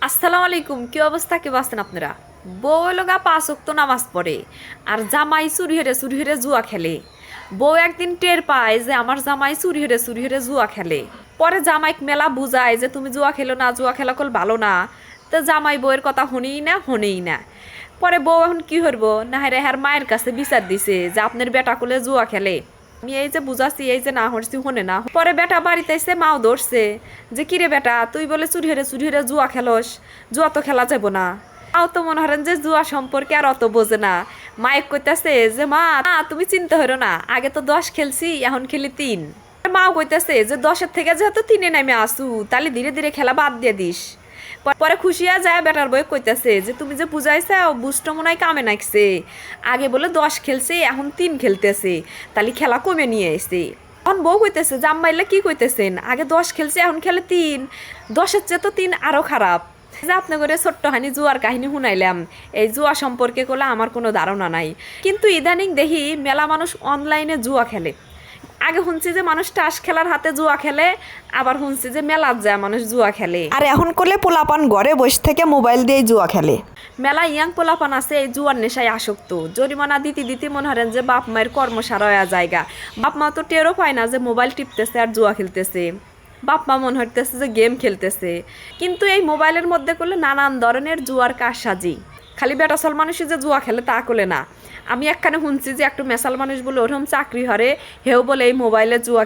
আসসালামু আলাইকুম। কি অবস্থা, কি আছেন আপনারা? বউ লগা 5 ওয়াক্ত নামাজ পড়ে আর জামাই চুরি হেরে জুয়া খেলে। বউ একদিন টের পায় যে আমার জামাই চুরি হেরে জুয়া খেলে। পরে জামাইক মেলা বুঝায় যে তুমি জুয়া খেলো না, জুয়া খেলা কল ভালো না। তো জামাই বউয়ের কথা শুনেই না। পরে বউ এখন কি করবো, না হেরে হ্যার মায়ের কাছে বিচার দিছে যে আপনার বেটা কোলে জুয়া খেলে। আমি এই যে বুঝাচ্ছি, এই যে না হরছি হনে না। পরে বেটা বাড়িতে এসে মাও ধরছে যে কিরে বেটা, তুই বলে চুরি হেরে জুয়া খেলস, জুয়া তো খেলা যাব না। মাও তো মনে হরেন যে জুয়া সম্পর্কে আর অত বোঝে না। মাইক কইতাছে যে মা তুমি চিন্তা হইরো না, আগে তো 10 খেলছি, এখন খেলি 3। মাও কইতাছে যে 10-এর থেকে যেহেতু 3-এ নেমে আসু, তাহলে ধীরে ধীরে খেলা বাদ দিয়ে দিস। পরে খুশিয়া যায় বেটার বই কইতাছে যে তুমি যে বুঝাইছাও বুঝটো মনে হয় কামে নাকছে। আগে বলে 10 খেলছে, এখন 3 খেলতেছে, তাহলে খেলা কমে নিয়ে এসে। এখন বউ কইতেছে যে আম্মাইলে কি কইতেছেন, আগে 10 খেলছে এখন খেলে 3, 10-এর চেয়ে তো 3 আরো খারাপ। যে আপনি করে ছোট্ট হানি জুয়ার কাহিনী শুনাইলাম, এই জুয়া সম্পর্কে করলে আমার কোনো ধারণা নাই। কিন্তু ইদানিং দেখি মেলা মানুষ অনলাইনে জুয়া খেলে। আগে শুনছি যে মানুষ টাস খেলার হাতে জুয়া খেলে, আবার শুনছি যে মেলাত যায় মানুষ জুয়া খেলে। আর এখন করলে পোলাপান ঘরে বসে থেকে মোবাইল দিয়ে জুয়া খেলে। মেলা ইয়াং পোলাপান আছে এই জুয়ার নেশায় আসক্ত। জরিমানা দিতে দিতে মনে হরেন যে বাপ মায়ের কর্মসারা হয়ে জায়গা। বাপ মা তো টেরও পায় না যে মোবাইল টিপতেছে আর জুয়া খেলতেছে। বাপ মা মনে হইতেছে যে গেম খেলতেছে। কিন্তু এই মোবাইলের মধ্যে করলে নানান ধরনের জুয়ার কারসাজি। খালি বেটাসল মানুষই যে জুয়া খেলে তা করলে না। আমি একখানে শুনছি যে একটু মেসাল মানুষ বলে ওরকম চাকরি হরে, হেও বলে এই মোবাইলে জুয়া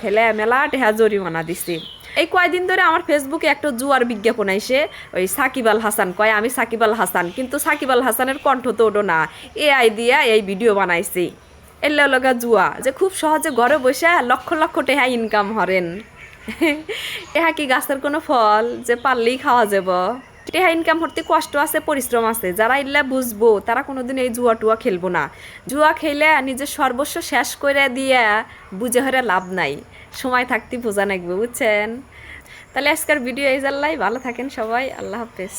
খেলে মেলা টেহা জরিমানা দিছে। এই কয়দিন ধরে আমার ফেসবুকে একটা জুয়ার বিজ্ঞাপন আইসে, ওই সাকিব আল হাসান কয় আমি সাকিব আল হাসান, কিন্তু সাকিব আল হাসানের কণ্ঠ তো ওটো না, এআই দিয়া এই ভিডিও বানাইছে। এর লগা জুয়া যে খুব সহজে ঘরে বসে লক্ষ লক্ষ টেহা ইনকাম হরেন। এহা কি গাছের কোনো ফল যে পারলেই খাওয়া যাব? টেহা ইনকাম করতে কষ্ট আছে, পরিশ্রম আছে। যারা ইল্লা বুঝবো তারা কোনোদিন এই জুয়া টুয়া খেলবো না। জুয়া খেলে নিজের সর্বস্ব শেষ করে দিয়ে বুঝে হরে লাভ নাই। সময় থাকতে বোঝা নাকবে, বুঝছেন? তাহলে আজকের ভিডিও এই জানলাই, ভালো থাকেন সবাই, আল্লাহ হাফেজ।